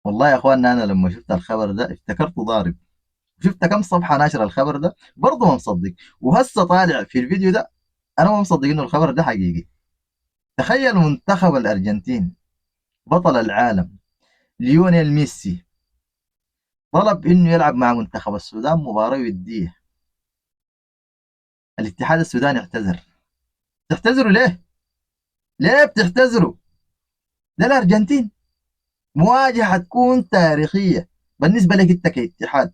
والله يا اخواننا انا لما شفت الخبر ده افتكرته ضارب. شفت كم صفحه ناشر الخبر ده برضه ما مصدق. وهسه طالع في الفيديو ده انا ما مصدق انه الخبر ده حقيقي. تخيل منتخب الارجنتين بطل العالم ليونيل ميسي طلب انه يلعب مع منتخب السودان مباراه وديه. الاتحاد السوداني اعتذر. تحتذروا ليه؟ ليه بتحتذروا؟ ده الارجنتين. مواجهه حتكون تاريخيه بالنسبه لك انت كاتحاد،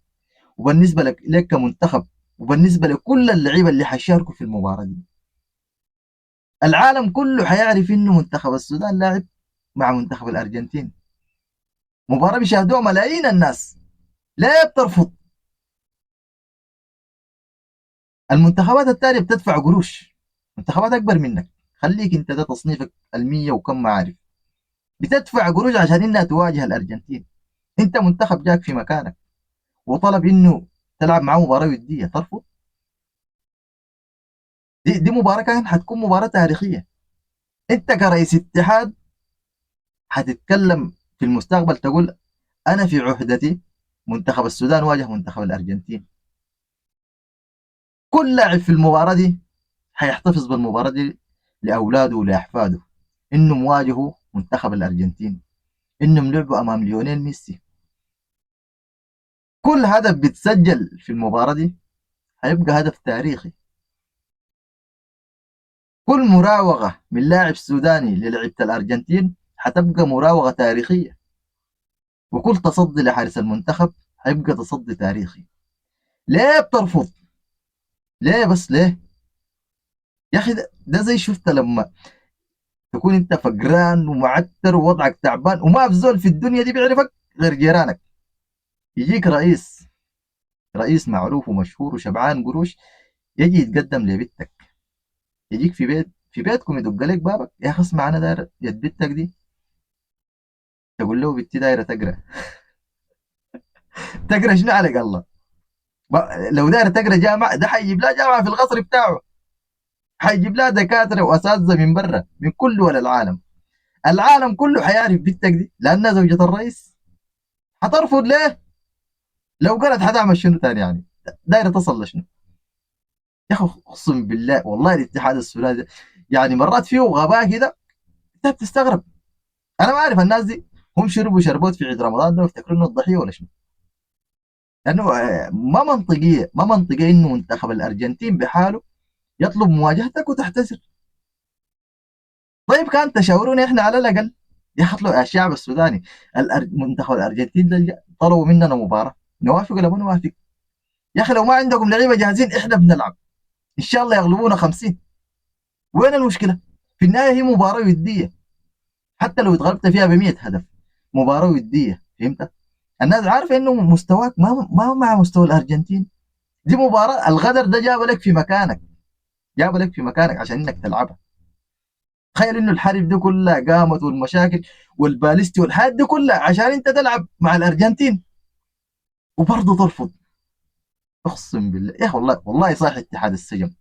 وبالنسبه لك كمنتخب، وبالنسبه لكل اللعيبه اللي حيشاركوا في المباراه دي. العالم كله حيعرف انه منتخب السودان لاعب مع منتخب الارجنتين. مباراه بيشاهدوها ملايين الناس. ليه بترفض؟ المنتخبات التانية بتدفع قروش، منتخبات اكبر منك. خليك انت ده تصنيفك المية وكم ما عارف، بتدفع قروش عشان انها تواجه الارجنتين. انت منتخب جاك في مكانك وطلب انه تلعب معاه مباراه وديه ترفض؟ دي مباراه كان حتكون مباراه تاريخيه. انت كرئيس اتحاد حتتكلم في المستقبل تقول انا في عهدتي منتخب السودان واجه منتخب الارجنتين. كل لاعب في المباراه دي حيحتفظ بالمباراه دي لاولاده ولاحفاده، انهم واجهوا منتخب الارجنتين، انهم لعبوا امام ليونيل ميسي. كل هدف بيتسجل في المباراه دي هيبقى هدف تاريخي. كل مراوغه من لاعب سوداني للعبة الارجنتين حتبقى مراوغه تاريخيه. وكل تصدي لحارس المنتخب هيبقى تصدي تاريخي. ليه بترفض؟ ليه بس ليه؟ يا اخي ده زي شفت لما تكون انت فقران ومعتر ووضعك تعبان وما في زول في الدنيا دي بيعرفك غير جيرانك. يجيك رئيس معروف ومشهور وشبعان قروش، يجي يتقدم لبنتك، يجيك في بيتكم يدق لك بابك، يا اخي اسمع انا داير يد بنتك دي. تقول له بنتي دايره تقرا. تقرا شنو عليك الله؟ لو دايره تقرا جامعه ده حيجيب لها جامعه في القصر بتاعه، حيجيب لها دكاتره واساتذه من برا من كل دول العالم. العالم كله حيعرف بنتك دي لانها زوجة الرئيس. حترفض ليه؟ لو قالت حتعمل شنو تاني يعني؟ دايره تصل لشنو؟ يا اخي اقسم بالله والله الاتحاد الثلاثي يعني مرات فيه غباء كده انت بتستغرب. انا ما اعرف الناس دي هم شربوا شربات في عيد رمضان ده ويفتكروا انه الضحيه ولا شنو؟ لانه ما منطقيه انه منتخب الارجنتين بحاله يطلب مواجهتك وتحتسر. طيب كان تشاوروني احنا على الاقل، يا اخي اطلعوا يا الشعب السوداني. منتخب الارجنتين ده طلبوا مننا مباراه، نوافق ولا ما نوافق؟ يا اخي لو ما عندكم لعيبه جاهزين احنا بنلعب ان شاء الله يغلبونا 50. وين المشكله؟ في النهايه هي مباراه وديه، حتى لو اتغلبت فيها ب 100 هدف مباراه وديه، فهمت؟ الناس عارفه انه مستواك ما هو مع مستوى الارجنتين. دي مباراه الغدر ده جاب لك في مكانك، جاب لك في مكانك عشان انك تلعبها. تخيل انه الحرب دي كلها قامت والمشاكل والبالستي والحاجات دي كلها عشان انت تلعب مع الارجنتين وبرضه ترفض. اقسم بالله يا اخي والله والله صايح اتحاد السجن.